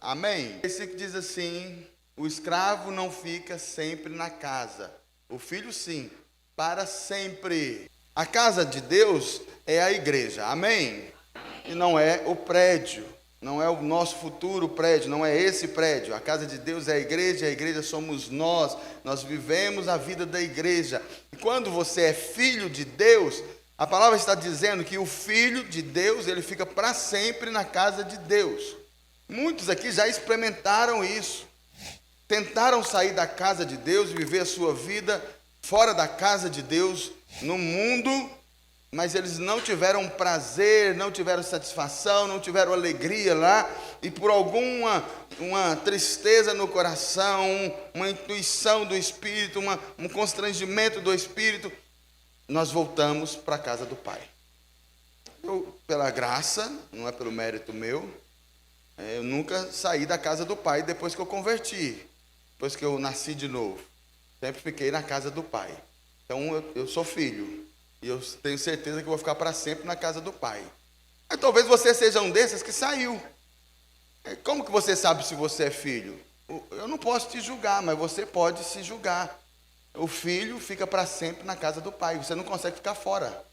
Amém? Esse que diz assim: o escravo não fica sempre na casa, o filho sim, para sempre. A casa de Deus é a igreja, amém? E não é o prédio, não é o nosso futuro prédio, não é esse prédio. A casa de Deus é a igreja somos nós vivemos a vida da igreja. E quando você é filho de Deus, a palavra está dizendo que o filho de Deus, ele fica para sempre na casa de Deus. Muitos aqui já experimentaram isso, tentaram sair da casa de Deus, viver a sua vida fora da casa de Deus, no mundo, mas eles não tiveram prazer, não tiveram satisfação, não tiveram alegria lá, e por alguma uma tristeza no coração, uma intuição do Espírito, um constrangimento do Espírito, nós voltamos para a casa do Pai. Eu, pela graça, não é pelo mérito meu, eu nunca saí da casa do Pai depois que eu converti, depois que eu nasci de novo. Sempre fiquei na casa do Pai. Então eu sou filho, e eu tenho certeza que vou ficar para sempre na casa do Pai. Mas talvez você seja um desses que saiu. Como que você sabe se você é filho? Eu não posso te julgar, mas você pode se julgar. O filho fica para sempre na casa do Pai, você não consegue ficar fora.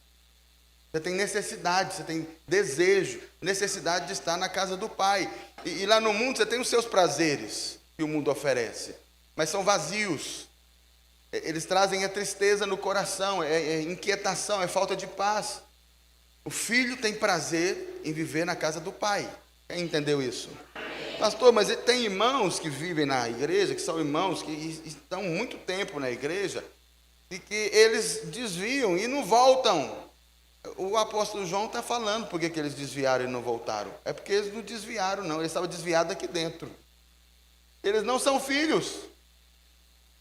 Você tem necessidade, você tem desejo, necessidade de estar na casa do Pai. E lá no mundo você tem os seus prazeres que o mundo oferece, mas são vazios. Eles trazem a tristeza no coração, é inquietação, é falta de paz. O filho tem prazer em viver na casa do Pai. Quem entendeu isso? Pastor, mas tem irmãos que vivem na igreja, que são irmãos que estão muito tempo na igreja, e que eles desviam e não voltam. O apóstolo João está falando por que eles desviaram e não voltaram. É porque eles não desviaram, não. Eles estavam desviados aqui dentro. Eles não são filhos.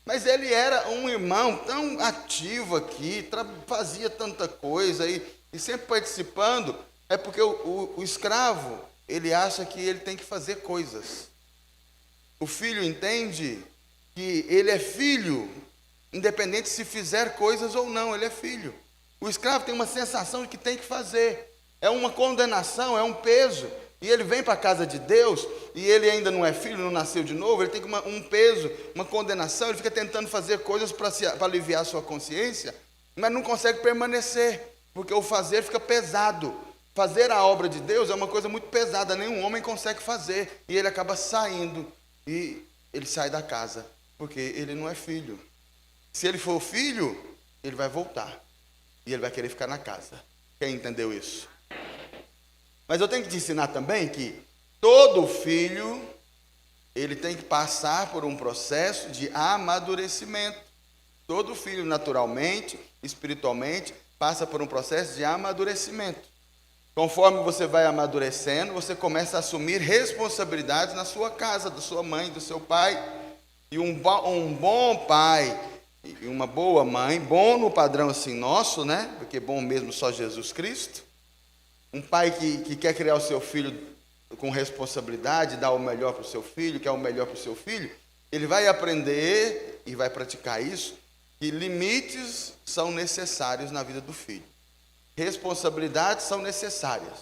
Mas ele era um irmão tão ativo aqui, fazia tanta coisa e sempre participando. É porque o escravo, ele acha que ele tem que fazer coisas. O filho entende que ele é filho, independente se fizer coisas ou não, ele é filho. O escravo tem uma sensação de que tem que fazer, é uma condenação, é um peso, e ele vem para a casa de Deus, e ele ainda não é filho, não nasceu de novo, ele tem um peso, uma condenação, ele fica tentando fazer coisas para aliviar a sua consciência, mas não consegue permanecer, porque o fazer fica pesado. Fazer a obra de Deus é uma coisa muito pesada, nenhum homem consegue fazer, e ele acaba saindo, e ele sai da casa, porque ele não é filho. Se ele for filho, ele vai voltar. E ele vai querer ficar na casa. Quem entendeu isso? Mas eu tenho que te ensinar também que todo filho, ele tem que passar por um processo de amadurecimento. Todo filho, naturalmente, espiritualmente, passa por um processo de amadurecimento. Conforme você vai amadurecendo, você começa a assumir responsabilidades na sua casa, da sua mãe, do seu pai. E um bom pai e uma boa mãe, bom no padrão assim nosso, né? Porque bom mesmo só Jesus Cristo. Um pai que quer criar o seu filho com responsabilidade, dar o melhor para o seu filho, quer o melhor para o seu filho, ele vai aprender e vai praticar isso, que limites são necessários na vida do filho. Responsabilidades são necessárias.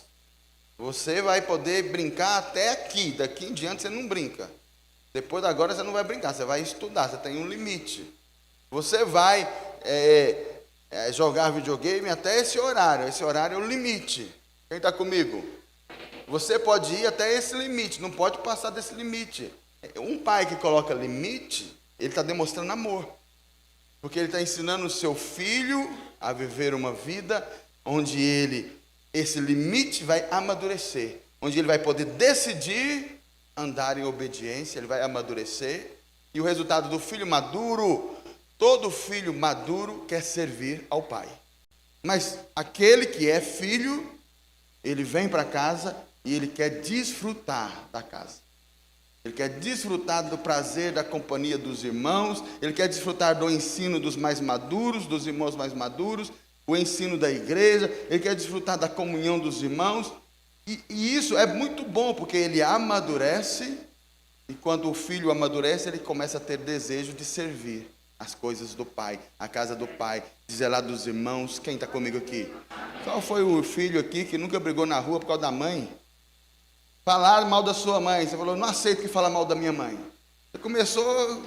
Você vai poder brincar até aqui, daqui em diante você não brinca. Depois de agora você não vai brincar, você vai estudar, você tem um limite. Você vai jogar videogame até esse horário é o limite. Quem está comigo? Você pode ir até esse limite, não pode passar desse limite. Um pai que coloca limite, ele está demonstrando amor. Porque ele está ensinando o seu filho a viver uma vida onde esse limite vai amadurecer. Onde ele vai poder decidir andar em obediência, ele vai amadurecer. E o resultado do filho maduro, todo filho maduro quer servir ao pai. Mas aquele que é filho, ele vem para casa e ele quer desfrutar da casa. Ele quer desfrutar do prazer da companhia dos irmãos, ele quer desfrutar do ensino dos mais maduros, dos irmãos mais maduros, o ensino da igreja, ele quer desfrutar da comunhão dos irmãos. E isso é muito bom, porque ele amadurece, e quando o filho amadurece, ele começa a ter desejo de servir as coisas do pai, a casa do pai, de zelar dos irmãos. Quem está comigo aqui? Qual foi o filho aqui que nunca brigou na rua por causa da mãe? Falar mal da sua mãe. Você falou, não aceito que fala mal da minha mãe. Você começou a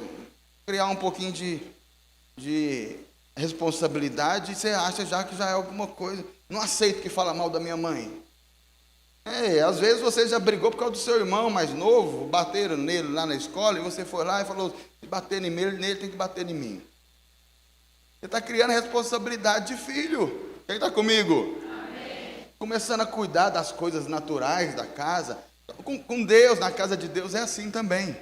criar um pouquinho de responsabilidade e você acha já que já é alguma coisa. Não aceito que fala mal da minha mãe. Às vezes você já brigou por causa do seu irmão mais novo, bateram nele lá na escola, e você foi lá e falou, se bater nele tem que bater em mim. Você está criando responsabilidade de filho. Quem está comigo? Amém. Começando a cuidar das coisas naturais da casa. Com Deus, na casa de Deus é assim também.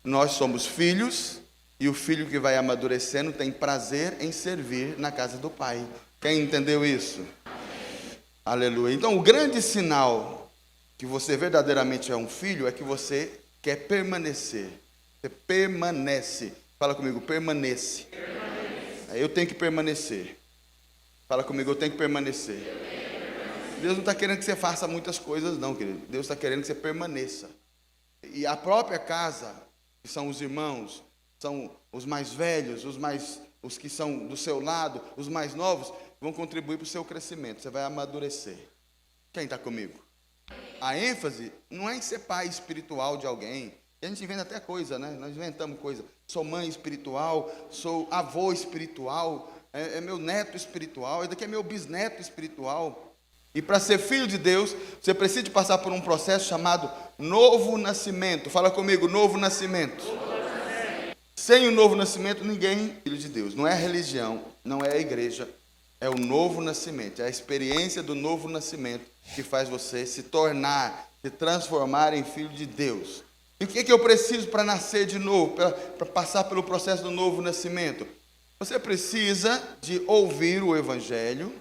Nós somos filhos, e o filho que vai amadurecendo tem prazer em servir na casa do Pai. Quem entendeu isso? Amém. Aleluia. Então, o grande sinal que você verdadeiramente é um filho é que você quer permanecer. Você permanece. Fala comigo, permanece. Eu tenho que permanecer. Fala comigo, eu tenho que permanecer. Deus não está querendo que você faça muitas coisas não, querido. Deus está querendo que você permaneça. E a própria casa, que são os irmãos, são os mais velhos, os que são do seu lado, os mais novos, vão contribuir para o seu crescimento. Você vai amadurecer. Quem está comigo? A ênfase não é em ser pai espiritual de alguém. E a gente inventa até coisa, né? Nós inventamos coisa. Sou mãe espiritual, sou avô espiritual, é meu neto espiritual, esse daqui é meu bisneto espiritual. E para ser filho de Deus, você precisa de passar por um processo chamado novo nascimento. Fala comigo, novo nascimento. Sem o novo nascimento, ninguém é filho de Deus. Não é a religião, não é a igreja. É o novo nascimento, é a experiência do novo nascimento que faz você se tornar, se transformar em filho de Deus. E o que é que eu preciso para nascer de novo, para passar pelo processo do novo nascimento? Você precisa de ouvir o Evangelho,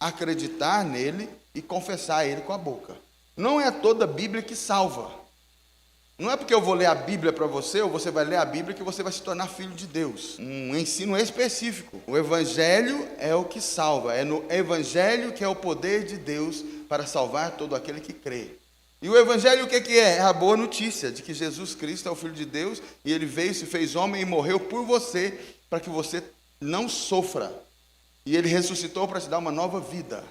acreditar nele e confessar ele com a boca. Não é toda a Bíblia que salva. Não é porque eu vou ler a Bíblia para você, ou você vai ler a Bíblia, que você vai se tornar filho de Deus. Um ensino específico. O Evangelho é o que salva. É no Evangelho que é o poder de Deus para salvar todo aquele que crê. E o Evangelho o que é? É a boa notícia de que Jesus Cristo é o Filho de Deus, e Ele veio, se fez homem e morreu por você, para que você não sofra. E Ele ressuscitou para te dar uma nova vida.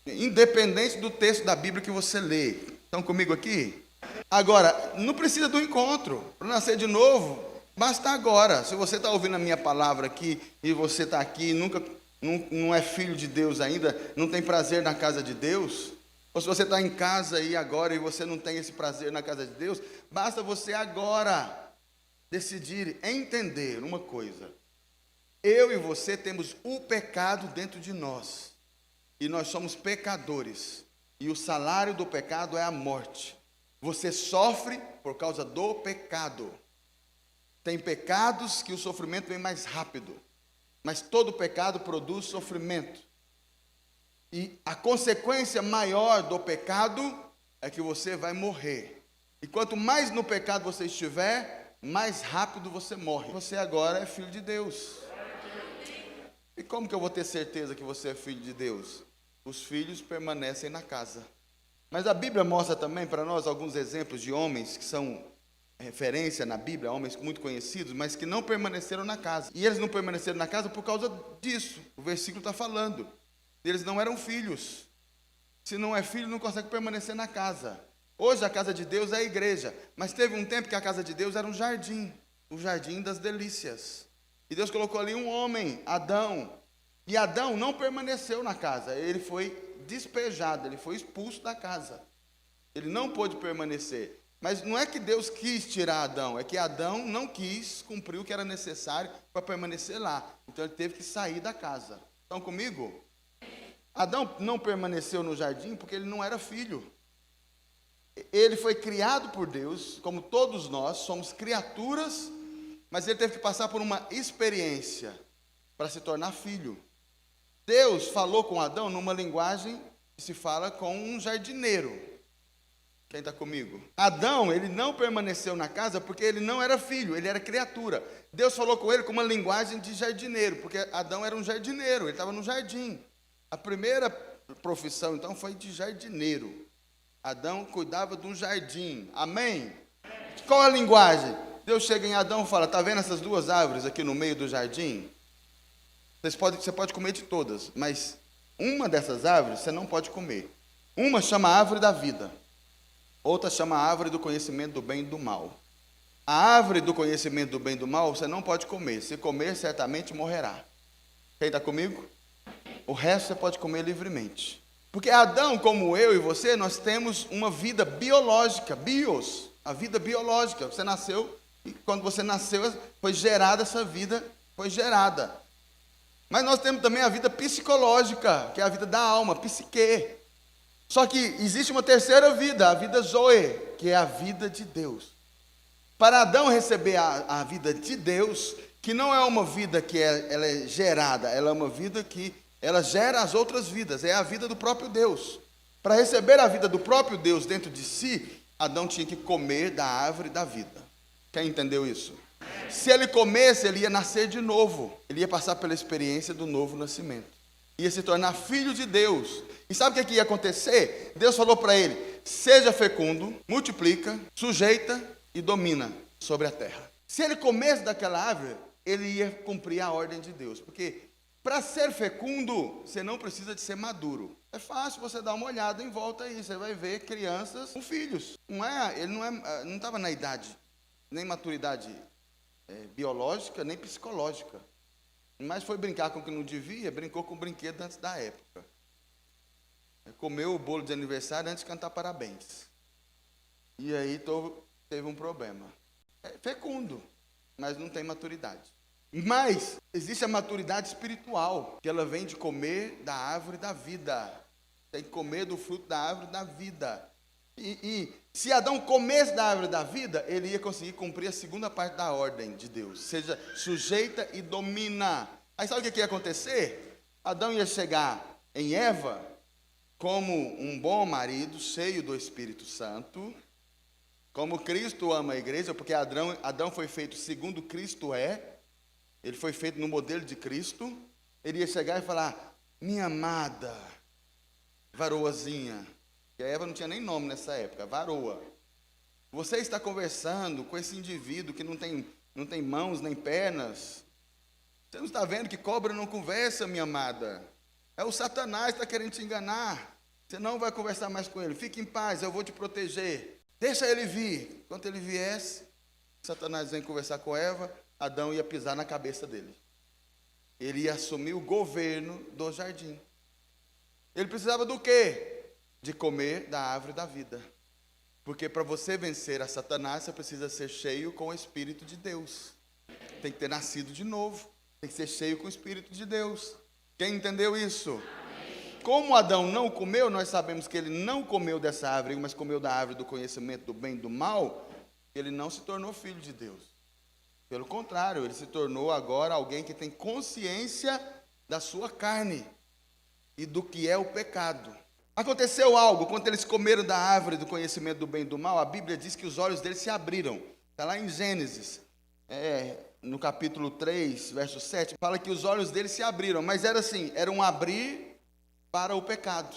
Independente do texto da Bíblia que você lê. Estão comigo aqui? Agora, não precisa do encontro. Para nascer de novo, basta agora. Se você está ouvindo a minha palavra aqui, e você está aqui e não é filho de Deus ainda, não tem prazer na casa de Deus, ou se você está em casa aí agora e você não tem esse prazer na casa de Deus, basta você agora decidir entender uma coisa. Eu e você temos o pecado dentro de nós. E nós somos pecadores. E o salário do pecado é a morte. Você sofre por causa do pecado. Tem pecados que o sofrimento vem mais rápido. Mas todo pecado produz sofrimento. E a consequência maior do pecado é que você vai morrer. E quanto mais no pecado você estiver, mais rápido você morre. Você agora é filho de Deus. E como que eu vou ter certeza que você é filho de Deus? Os filhos permanecem na casa. Mas a Bíblia mostra também para nós alguns exemplos de homens que são referência na Bíblia, homens muito conhecidos, mas que não permaneceram na casa. E eles não permaneceram na casa por causa disso. O versículo está falando. Eles não eram filhos. Se não é filho, não consegue permanecer na casa. Hoje a casa de Deus é a igreja. Mas teve um tempo que a casa de Deus era um jardim. O jardim das delícias. E Deus colocou ali um homem, Adão. E Adão não permaneceu na casa. Ele foi despejado, ele foi expulso da casa. Ele não pôde permanecer. Mas não é que Deus quis tirar Adão, é que Adão não quis cumprir o que era necessário para permanecer lá. Então ele teve que sair da casa. Estão comigo? Adão não permaneceu no jardim porque ele não era filho. Ele foi criado por Deus, como todos nós, somos criaturas, mas ele teve que passar por uma experiência para se tornar filho. Deus falou com Adão numa linguagem que se fala com um jardineiro. Quem está comigo? Adão, ele não permaneceu na casa porque ele não era filho, ele era criatura. Deus falou com ele com uma linguagem de jardineiro, porque Adão era um jardineiro, ele estava no jardim. A primeira profissão, então, foi de jardineiro. Adão cuidava de um jardim. Amém? Qual a linguagem? Deus chega em Adão e fala, está vendo essas duas árvores aqui no meio do jardim? Você pode comer de todas, mas uma dessas árvores você não pode comer. Uma chama árvore da vida. Outra chama a árvore do conhecimento do bem e do mal. A árvore do conhecimento do bem e do mal você não pode comer. Se comer, certamente morrerá. Quem está comigo? O resto você pode comer livremente. Porque Adão, como eu e você, nós temos uma vida biológica, bios, a vida biológica. Você nasceu e quando você nasceu foi gerada essa vida, foi gerada. Mas nós temos também a vida psicológica, que é a vida da alma, psique. Só que existe uma terceira vida, a vida zoe, que é a vida de Deus. Para Adão receber a vida de Deus, que não é uma vida que ela é gerada, ela é uma vida que ela gera as outras vidas, é a vida do próprio Deus. Para receber a vida do próprio Deus dentro de si, Adão tinha que comer da árvore da vida. Quem entendeu isso? Se ele comesse, ele ia nascer de novo. Ele ia passar pela experiência do novo nascimento. Ia se tornar filho de Deus. E sabe o que ia acontecer? Deus falou para ele: seja fecundo, multiplica, sujeita e domina sobre a terra. Se ele comesse daquela árvore, ele ia cumprir a ordem de Deus. Porque para ser fecundo, você não precisa de ser maduro. É fácil você dar uma olhada em volta aí. Você vai ver crianças com filhos. Ele não estava na idade, nem maturidade biológica, nem psicológica. Mas foi brincar com o que não devia, brincou com o brinquedo antes da época. Comeu o bolo de aniversário antes de cantar parabéns. E aí teve um problema. É fecundo, mas não tem maturidade. Mas existe a maturidade espiritual, que ela vem de comer da árvore da vida. Tem que comer do fruto da árvore da vida. E se Adão comesse da árvore da vida, ele ia conseguir cumprir a segunda parte da ordem de Deus. Seja sujeita e domina. Aí sabe o que ia acontecer? Adão ia chegar em Eva como um bom marido, cheio do Espírito Santo, como Cristo ama a igreja, porque Adão foi feito segundo Cristo é. Ele foi feito no modelo de Cristo. Ele ia chegar e falar: minha amada, varoazinha. Que a Eva não tinha nem nome nessa época, varoa. Você está conversando com esse indivíduo que não tem mãos nem pernas. Você não está vendo que cobra não conversa, minha amada? É o Satanás que está querendo te enganar. Você não vai conversar mais com ele. Fique em paz, eu vou te proteger. Deixa ele vir. Enquanto ele viesse, Satanás vem conversar com Eva. Adão ia pisar na cabeça dele. Ele ia assumir o governo do jardim. Ele precisava do quê? De comer da árvore da vida. Porque para você vencer a Satanás, você precisa ser cheio com o Espírito de Deus. Tem que ter nascido de novo. Tem que ser cheio com o Espírito de Deus. Quem entendeu isso? Amém. Como Adão não comeu, nós sabemos que ele não comeu dessa árvore, mas comeu da árvore do conhecimento do bem e do mal. Ele não se tornou filho de Deus. Pelo contrário, ele se tornou agora alguém que tem consciência da sua carne e do que é o pecado. Aconteceu algo, quando eles comeram da árvore do conhecimento do bem e do mal, a Bíblia diz que os olhos deles se abriram. Está lá em Gênesis, no capítulo 3, verso 7, fala que os olhos deles se abriram, mas era assim, era um abrir para o pecado.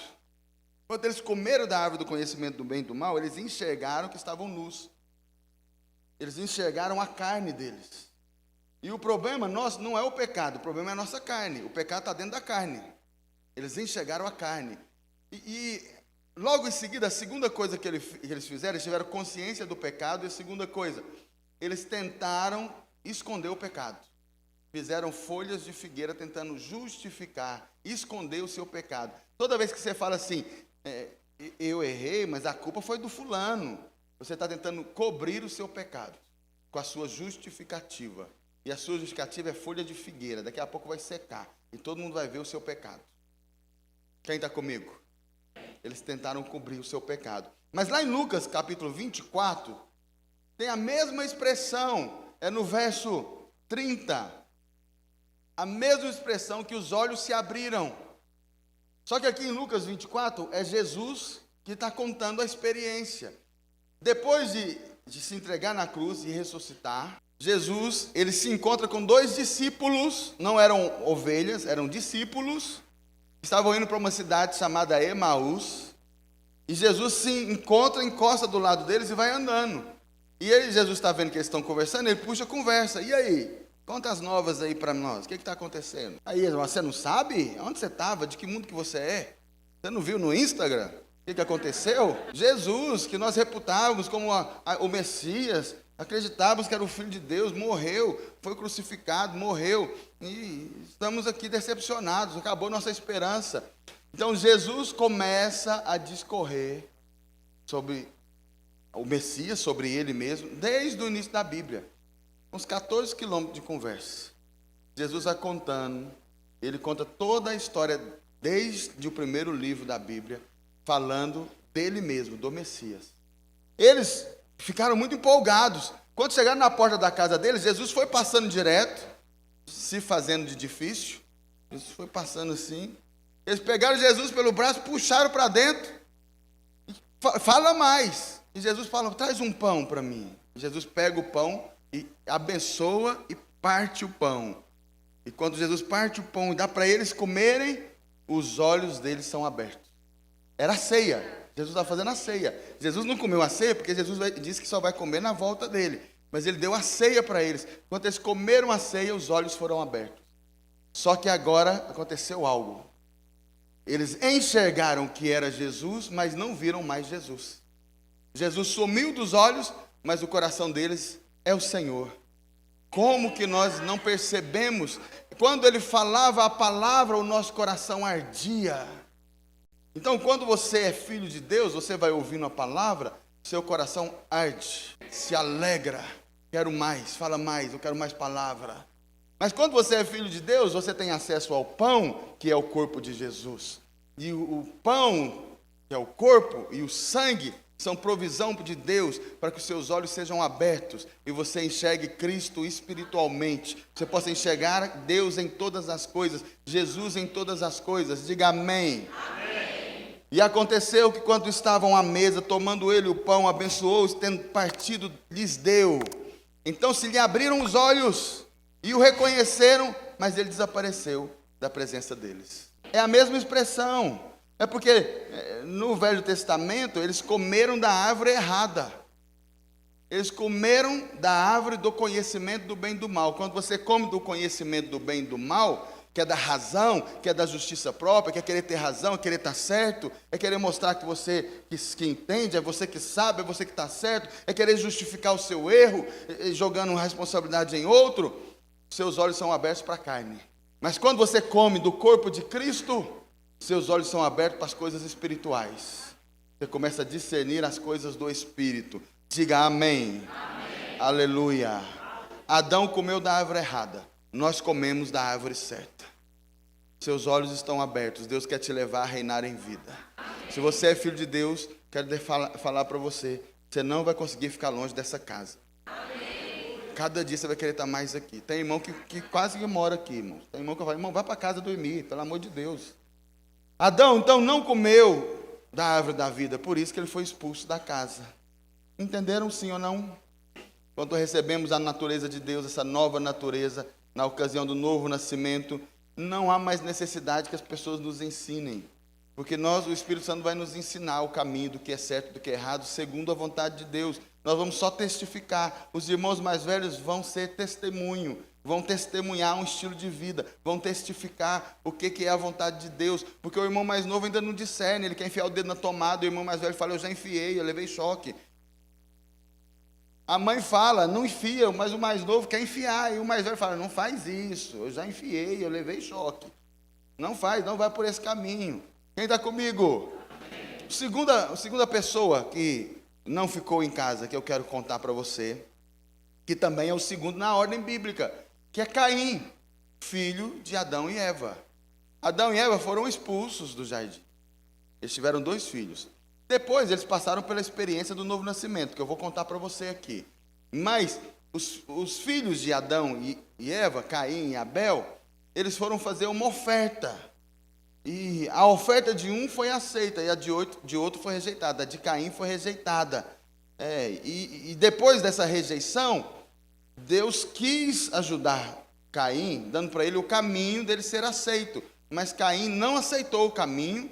Quando eles comeram da árvore do conhecimento do bem e do mal, eles enxergaram que estavam nus. Eles enxergaram a carne deles. E o problema nosso não é o pecado, o problema é a nossa carne. O pecado está dentro da carne. Eles enxergaram a carne. E logo em seguida, a segunda coisa que eles fizeram, eles tiveram consciência do pecado. E a segunda coisa, eles tentaram esconder o pecado. Fizeram folhas de figueira tentando justificar, esconder o seu pecado. Toda vez que você fala assim, eu errei, mas a culpa foi do fulano. Você está tentando cobrir o seu pecado com a sua justificativa. E a sua justificativa é folha de figueira. Daqui a pouco vai secar e todo mundo vai ver o seu pecado. Quem está comigo? Eles tentaram cobrir o seu pecado. Mas lá em Lucas, capítulo 24, tem a mesma expressão. É no verso 30. A mesma expressão que os olhos se abriram. Só que aqui em Lucas 24, é Jesus que está contando a experiência. Depois de se entregar na cruz e ressuscitar, Jesus, ele se encontra com 2 discípulos. Não eram ovelhas, eram discípulos. Estavam indo para uma cidade chamada Emaús, e Jesus se encosta do lado deles e vai andando. E Jesus está vendo que eles estão conversando, ele puxa a conversa. E aí? Conta as novas aí para nós, o que está acontecendo? Aí, você não sabe? Onde você estava? De que mundo que você é? Você não viu no Instagram? O que aconteceu? Jesus, que nós reputávamos como o Messias, acreditávamos que era o Filho de Deus, morreu, foi crucificado, morreu, e estamos aqui decepcionados, acabou nossa esperança. Então Jesus começa a discorrer sobre o Messias, sobre ele mesmo, desde o início da Bíblia, uns 14 quilômetros de conversa. Jesus vai contando, ele conta toda a história, desde o primeiro livro da Bíblia, falando dele mesmo, do Messias. Eles ficaram muito empolgados. Quando chegaram na porta da casa deles, Jesus foi passando direto, se fazendo de difícil. Jesus foi passando assim. Eles pegaram Jesus pelo braço, puxaram para dentro. Fala mais. E Jesus fala, traz um pão para mim. Jesus pega o pão e abençoa e parte o pão. E quando Jesus parte o pão e dá para eles comerem, os olhos deles são abertos. Era a ceia. Jesus estava fazendo a ceia. Jesus não comeu a ceia porque Jesus disse que só vai comer na volta dele. Mas ele deu a ceia para eles. Quando eles comeram a ceia, os olhos foram abertos. Só que agora aconteceu algo. Eles enxergaram que era Jesus, mas não viram mais Jesus. Jesus sumiu dos olhos, mas o coração deles é o Senhor. Como que nós não percebemos? Quando ele falava a palavra, o nosso coração ardia. Então, quando você é filho de Deus, você vai ouvindo a palavra, seu coração arde, se alegra. Quero mais, fala mais, eu quero mais palavra. Mas quando você é filho de Deus, você tem acesso ao pão, que é o corpo de Jesus. E o pão, que é o corpo, e o sangue, são provisão de Deus para que os seus olhos sejam abertos e você enxergue Cristo espiritualmente. Você possa enxergar Deus em todas as coisas, Jesus em todas as coisas. Diga amém. Amém. E aconteceu que quando estavam à mesa, tomando ele o pão, abençoou-os, tendo partido, lhes deu. Então se lhe abriram os olhos e o reconheceram, mas ele desapareceu da presença deles. É a mesma expressão. É porque no Velho Testamento eles comeram da árvore errada. Eles comeram da árvore do conhecimento do bem e do mal. Quando você come do conhecimento do bem e do mal, que é da razão, que é da justiça própria, que é querer ter razão, é querer estar certo, é querer mostrar que você que entende, é você que sabe, é você que está certo, é querer justificar o seu erro, jogando a responsabilidade em outro, seus olhos são abertos para a carne. Mas quando você come do corpo de Cristo, seus olhos são abertos para as coisas espirituais. Você começa a discernir as coisas do Espírito. Diga amém. Amém. Aleluia. Adão comeu da árvore errada. Nós comemos da árvore certa. Seus olhos estão abertos. Deus quer te levar a reinar em vida. Amém. Se você é filho de Deus, quero falar para você, você não vai conseguir ficar longe dessa casa. Amém. Cada dia você vai querer estar mais aqui. Tem irmão que quase que mora aqui, irmão. Tem irmão que fala, irmão, vai para casa dormir, pelo amor de Deus. Adão, então, não comeu da árvore da vida, por isso que ele foi expulso da casa. Entenderam sim ou não? Quando recebemos a natureza de Deus, essa nova natureza, na ocasião do novo nascimento, não há mais necessidade que as pessoas nos ensinem. Porque o Espírito Santo vai nos ensinar o caminho do que é certo e do que é errado, segundo a vontade de Deus. Nós vamos só testificar. Os irmãos mais velhos vão ser testemunho. Vão testemunhar um estilo de vida, vão testificar o que é a vontade de Deus, porque o irmão mais novo ainda não discerne, ele quer enfiar o dedo na tomada, o irmão mais velho fala, eu já enfiei, eu levei choque. A mãe fala, não enfia, mas o mais novo quer enfiar, e o mais velho fala, não faz isso, eu já enfiei, eu levei choque. Não faz, não vai por esse caminho. Quem está comigo? Segunda pessoa que não ficou em casa, que eu quero contar para você, que também é o segundo na ordem bíblica, que é Caim, filho de Adão e Eva. Adão e Eva foram expulsos do jardim. Eles tiveram 2 filhos. Depois eles passaram pela experiência do novo nascimento, que eu vou contar para você aqui. Mas os filhos de Adão e Eva, Caim e Abel, eles foram fazer uma oferta. E a oferta de um foi aceita e a de outro foi rejeitada. A de Caim foi rejeitada. E depois dessa rejeição, Deus quis ajudar Caim, dando para ele o caminho dele ser aceito. Mas Caim não aceitou o caminho,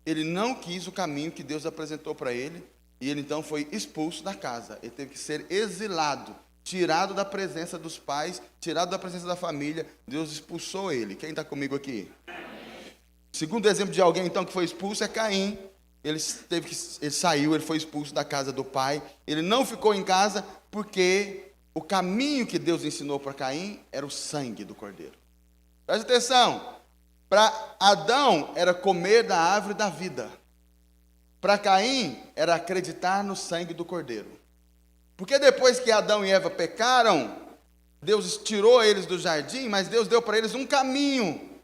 ele não quis o caminho que Deus apresentou para ele, e ele então foi expulso da casa. Ele teve que ser exilado, tirado da presença dos pais, tirado da presença da família. Deus expulsou ele. Quem está comigo aqui? Segundo exemplo de alguém então que foi expulso é Caim. ele saiu, ele foi expulso da casa do pai. Ele não ficou em casa porque o caminho que Deus ensinou para Caim era o sangue do cordeiro. Preste atenção. Para Adão era comer da árvore da vida. Para Caim era acreditar no sangue do cordeiro. Porque depois que Adão e Eva pecaram, Deus tirou eles do jardim, mas Deus deu para eles um caminho.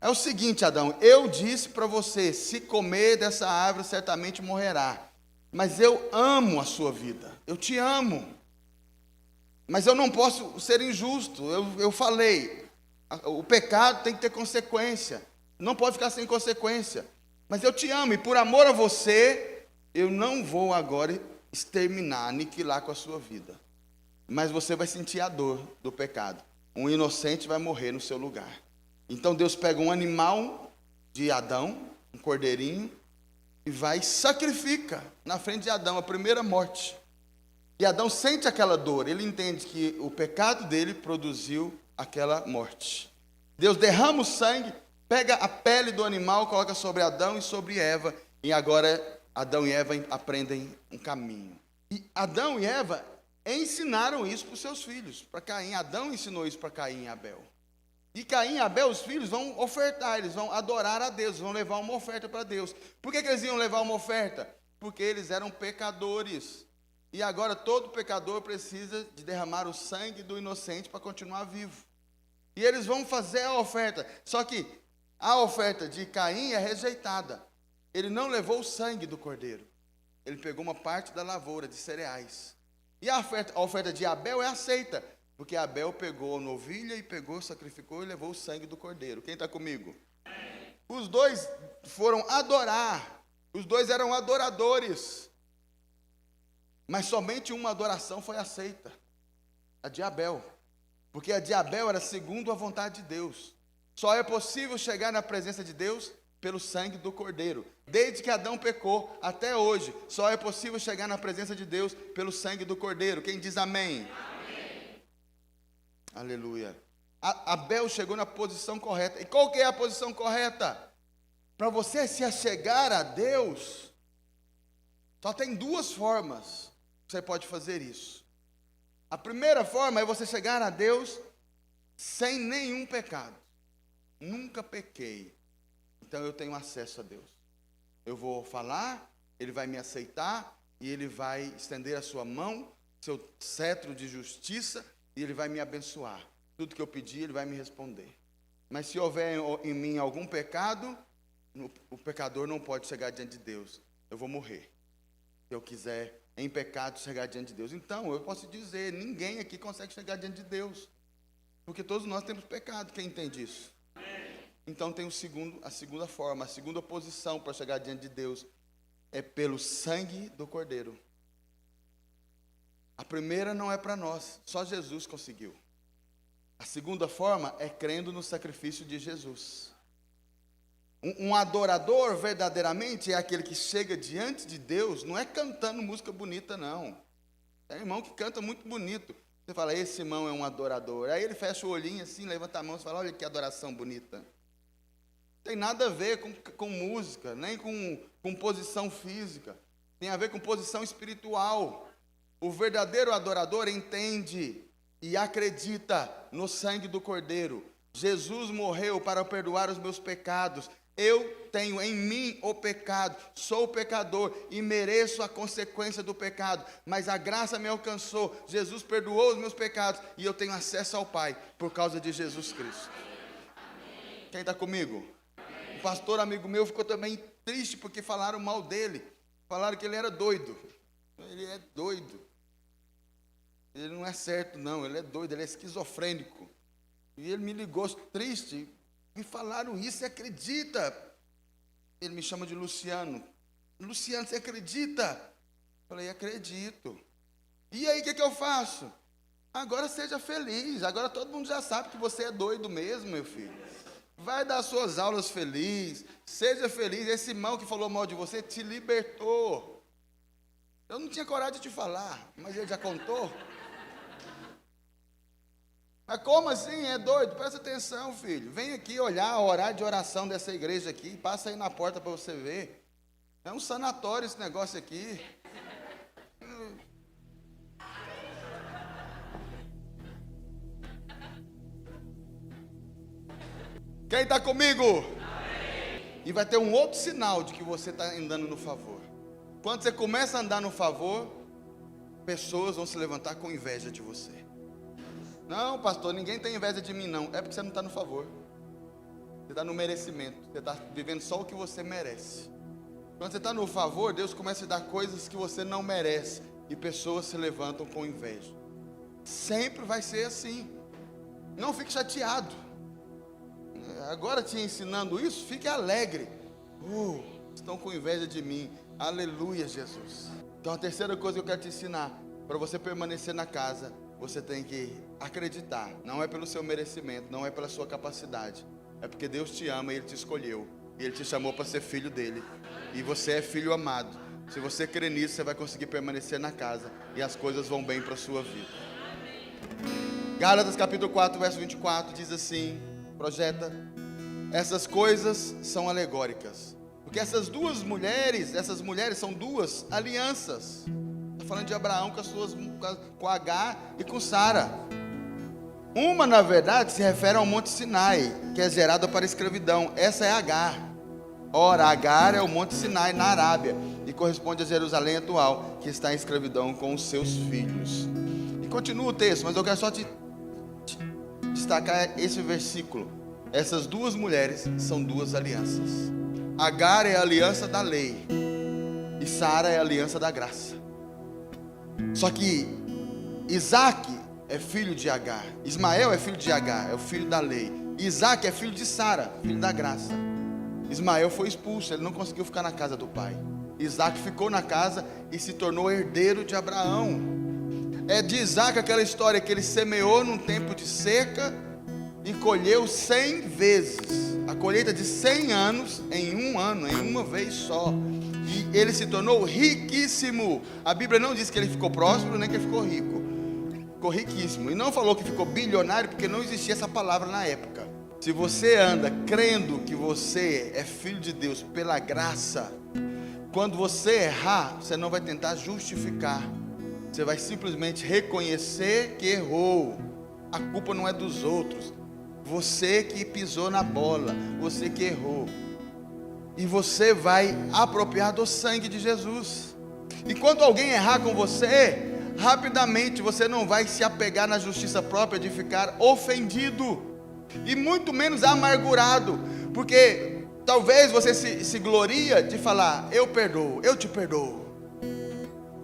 É o seguinte, Adão, eu disse para você, se comer dessa árvore certamente morrerá. Mas eu amo a sua vida, eu te amo. Mas eu não posso ser injusto, eu falei, o pecado tem que ter consequência, não pode ficar sem consequência. Mas eu te amo e por amor a você, eu não vou agora exterminar, aniquilar com a sua vida. Mas você vai sentir a dor do pecado. Um inocente vai morrer no seu lugar. Então Deus pega um animal de Adão, um cordeirinho, e vai e sacrifica na frente de Adão a primeira morte. E Adão sente aquela dor, ele entende que o pecado dele produziu aquela morte. Deus derrama o sangue, pega a pele do animal, coloca sobre Adão e sobre Eva, e agora Adão e Eva aprendem um caminho. E Adão e Eva ensinaram isso para os seus filhos, para Caim. Adão ensinou isso para Caim e Abel. E Caim e Abel, os filhos, vão ofertar, eles vão adorar a Deus, vão levar uma oferta para Deus. Por que eles iam levar uma oferta? Porque eles eram pecadores. E agora todo pecador precisa de derramar o sangue do inocente para continuar vivo. E eles vão fazer a oferta. Só que a oferta de Caim é rejeitada. Ele não levou o sangue do cordeiro. Ele pegou uma parte da lavoura de cereais. E a oferta de Abel é aceita. Porque Abel pegou a novilha e sacrificou e levou o sangue do cordeiro. Quem está comigo? Os dois foram adorar. Os dois eram adoradores. Mas somente uma adoração foi aceita. A de Abel. Porque a de Abel era segundo a vontade de Deus. Só é possível chegar na presença de Deus pelo sangue do cordeiro. Desde que Adão pecou até hoje, só é possível chegar na presença de Deus pelo sangue do cordeiro. Quem diz amém? Aleluia. Abel chegou na posição correta. E qual que é a posição correta? Para você se achegar a Deus, só tem duas formas que você pode fazer isso. A primeira forma é você chegar a Deus sem nenhum pecado. Nunca pequei, então eu tenho acesso a Deus. Eu vou falar, Ele vai me aceitar, e Ele vai estender a sua mão, seu cetro de justiça, e Ele vai me abençoar. Tudo que eu pedir, Ele vai me responder. Mas se houver em mim algum pecado, o pecador não pode chegar diante de Deus. Eu vou morrer. Se eu quiser, em pecado, chegar diante de Deus. Então, eu posso dizer, ninguém aqui consegue chegar diante de Deus. Porque todos nós temos pecado. Quem entende isso? Então, tem a segunda forma, a segunda posição para chegar diante de Deus. É pelo sangue do Cordeiro. A primeira não é para nós, só Jesus conseguiu. A segunda forma é crendo no sacrifício de Jesus. Um adorador verdadeiramente é aquele que chega diante de Deus, não é cantando música bonita, não. Tem irmão que canta muito bonito. Você fala, esse irmão é um adorador. Aí ele fecha o olhinho assim, levanta a mão e fala, olha que adoração bonita. Não tem nada a ver com música, nem com posição física. Tem a ver com posição espiritual. O verdadeiro adorador entende e acredita no sangue do Cordeiro. Jesus morreu para perdoar os meus pecados. Eu tenho em mim o pecado, sou pecador e mereço a consequência do pecado. Mas a graça me alcançou, Jesus perdoou os meus pecados e eu tenho acesso ao Pai por causa de Jesus Cristo. Quem está comigo? O pastor amigo meu ficou também triste porque falaram mal dele. Falaram que ele era doido. Ele é doido. Ele não é certo, não. Ele é doido, ele é esquizofrênico. E ele me ligou triste. Me falaram isso, você acredita? Ele me chama de Luciano. Luciano, você acredita? Falei, acredito. E aí, o que eu faço? Agora seja feliz. Agora todo mundo já sabe que você é doido mesmo, meu filho. Vai dar suas aulas feliz. Seja feliz. Esse irmão que falou mal de você te libertou. Eu não tinha coragem de te falar, mas ele já contou. Mas como assim? É doido? Presta atenção, filho. Vem aqui olhar o horário de oração dessa igreja aqui. Passa aí na porta para você ver. É um sanatório esse negócio aqui. Quem está comigo? Amém. E vai ter um outro sinal de que você está andando no favor. Quando você começa a andar no favor, pessoas vão se levantar com inveja de você. Não, pastor, ninguém tem inveja de mim, não. É porque você não está no favor. Você está no merecimento. Você está vivendo só o que você merece. Quando você está no favor, Deus começa a dar coisas que você não merece. E pessoas se levantam com inveja. Sempre vai ser assim. Não fique chateado. Agora te ensinando isso, fique alegre. Estão com inveja de mim. Aleluia, Jesus. Então a terceira coisa que eu quero te ensinar, para você permanecer na casa, você tem que acreditar. Não é pelo seu merecimento, não é pela sua capacidade. É porque Deus te ama e Ele te escolheu. E Ele te chamou para ser filho dEle. E você é filho amado. Se você crer nisso, você vai conseguir permanecer na casa. E as coisas vão bem para a sua vida. Gálatas capítulo 4, verso 24 diz assim, projeta: essas coisas são alegóricas. Porque essas mulheres são duas alianças. Está falando de Abraão com Agar e com Sara. Uma, na verdade, se refere ao Monte Sinai, que é gerado para a escravidão. Essa é Agar. Ora, Agar é o Monte Sinai na Arábia e corresponde a Jerusalém atual, que está em escravidão com os seus filhos. E continua o texto, mas eu quero só te destacar esse versículo. Essas duas mulheres são duas alianças. Agar é a aliança da lei e Sara é a aliança da graça. Só que Isaac é filho de Agar, Ismael é filho de Agar, é o filho da lei. Isaac é filho de Sara, filho da graça. Ismael foi expulso, ele não conseguiu ficar na casa do pai. Isaac ficou na casa e se tornou herdeiro de Abraão. É de Isaac aquela história que ele semeou num tempo de seca e colheu 100 vezes. A colheita de 100 anos em um ano, em uma vez só. E ele se tornou riquíssimo. A Bíblia não diz que ele ficou próspero, nem que ele ficou rico. Ficou riquíssimo. E não falou que ficou bilionário, porque não existia essa palavra na época. Se você anda crendo que você é filho de Deus pela graça, quando você errar, você não vai tentar justificar. Você vai simplesmente reconhecer que errou. A culpa não é dos outros. Você que pisou na bola, você que errou. E você vai apropriar do sangue de Jesus. E quando alguém errar com você, rapidamente você não vai se apegar na justiça própria de ficar ofendido. E muito menos amargurado. Porque talvez você se gloria de falar: eu perdoo, eu te perdoo.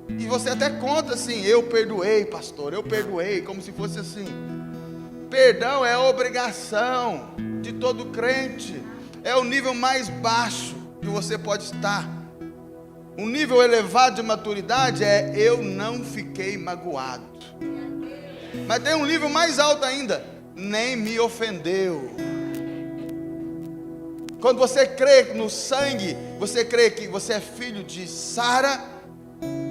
E você até conta assim: eu perdoei, pastor, eu perdoei, como se fosse assim. Perdão é a obrigação de todo crente. É o nível mais baixo que você pode estar. Um nível elevado de maturidade é: eu não fiquei magoado. Mas tem um nível mais alto ainda: nem me ofendeu. Quando você crê no sangue, você crê que você é filho de Sara,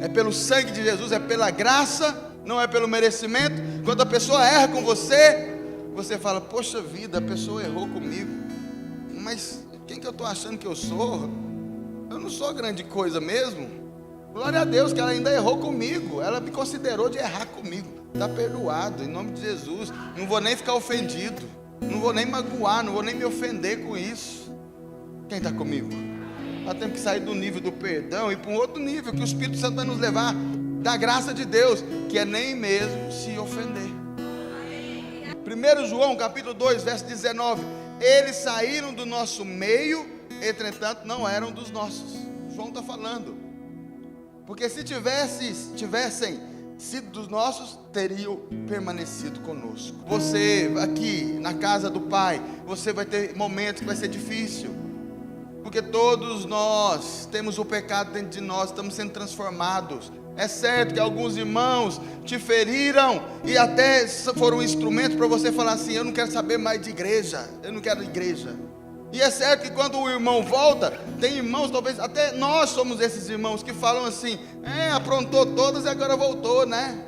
é pelo sangue de Jesus, é pela graça, não é pelo merecimento. Quando a pessoa erra com você, você fala: poxa vida, a pessoa errou comigo, mas quem que eu estou achando que eu sou? Eu não sou grande coisa mesmo. Glória a Deus que ela ainda errou comigo. Ela me considerou de errar comigo. Está perdoado, em nome de Jesus. Não vou nem ficar ofendido, não vou nem magoar, não vou nem me ofender com isso. Quem está comigo? Nós temos que sair do nível do perdão e para um outro nível, que o Espírito Santo vai nos levar da graça de Deus, que é nem mesmo se ofender. 1 João capítulo 2, verso 19: eles saíram do nosso meio, entretanto não eram dos nossos. João está falando, porque se tivessem sido dos nossos, teriam permanecido conosco. Você aqui na casa do Pai, você vai ter momentos que vai ser difícil, porque todos nós temos o pecado dentro de nós, estamos sendo transformados. É certo que alguns irmãos te feriram e até foram instrumentos para você falar assim: eu não quero saber mais de igreja, eu não quero igreja. E é certo que quando o irmão volta, tem irmãos, talvez até nós somos esses irmãos que falam assim: aprontou todas e agora voltou, né?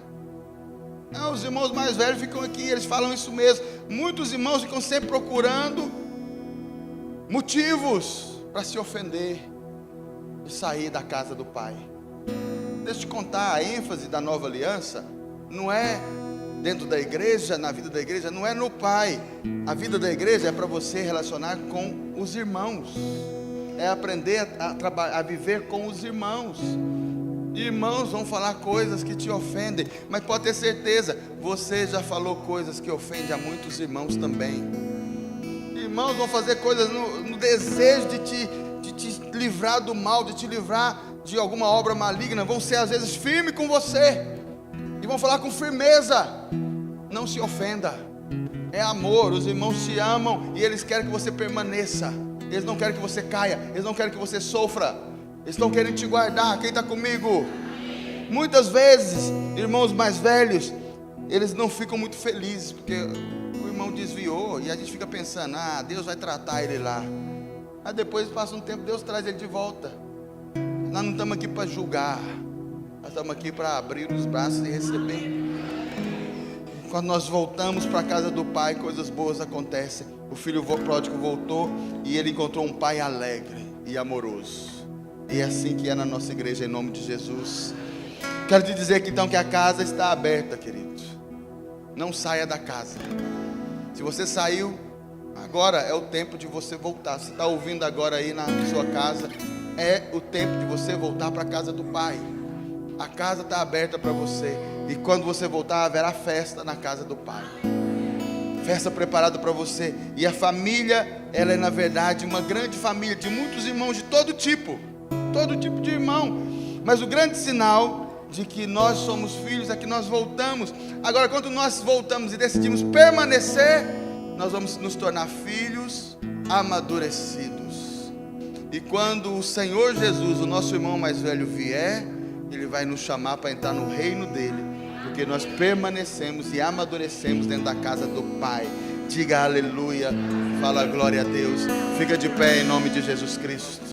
Não, os irmãos mais velhos ficam aqui, eles falam isso mesmo. Muitos irmãos ficam sempre procurando motivos para se ofender. de sair da casa do Pai. Deixa eu te contar, a ênfase da nova aliança não é dentro da igreja, na vida da igreja, não é no Pai. A vida da igreja é para você relacionar com os irmãos, é aprender a viver com os irmãos. Irmãos vão falar coisas que te ofendem, mas pode ter certeza, você já falou coisas que ofendem a muitos irmãos também. Irmãos vão fazer coisas no desejo de te livrar do mal, de te livrar de alguma obra maligna. Vão ser às vezes firmes com você e vão falar com firmeza. Não se ofenda, é amor. Os irmãos te amam e eles querem que você permaneça. Eles não querem que você caia, eles não querem que você sofra. Eles estão querendo te guardar. Quem está comigo? Muitas vezes, irmãos mais velhos, eles não ficam muito felizes porque o irmão desviou, e a gente fica pensando, Deus vai tratar ele lá. Aí depois passa um tempo, Deus traz ele de volta. Nós não estamos aqui para julgar, nós estamos aqui para abrir os braços e receber. Quando nós voltamos para a casa do Pai, coisas boas acontecem. O filho pródigo voltou e ele encontrou um pai alegre e amoroso. E é assim que é na nossa igreja, em nome de Jesus. Quero te dizer que então que a casa está aberta, querido. Não saia da casa. Se você saiu, agora é o tempo de você voltar. Você está ouvindo agora aí na sua casa, é o tempo de você voltar para a casa do Pai. A casa está aberta para você. E quando você voltar, haverá festa na casa do Pai. Festa preparada para você. E a família, ela é na verdade uma grande família de muitos irmãos de todo tipo de irmão. Mas o grande sinal de que nós somos filhos é que nós voltamos. Agora, quando nós voltamos e decidimos permanecer, nós vamos nos tornar filhos amadurecidos. E quando o Senhor Jesus, o nosso irmão mais velho, vier, Ele vai nos chamar para entrar no reino dele, porque nós permanecemos e amadurecemos dentro da casa do Pai. Diga aleluia, fala glória a Deus. Fica de pé em nome de Jesus Cristo.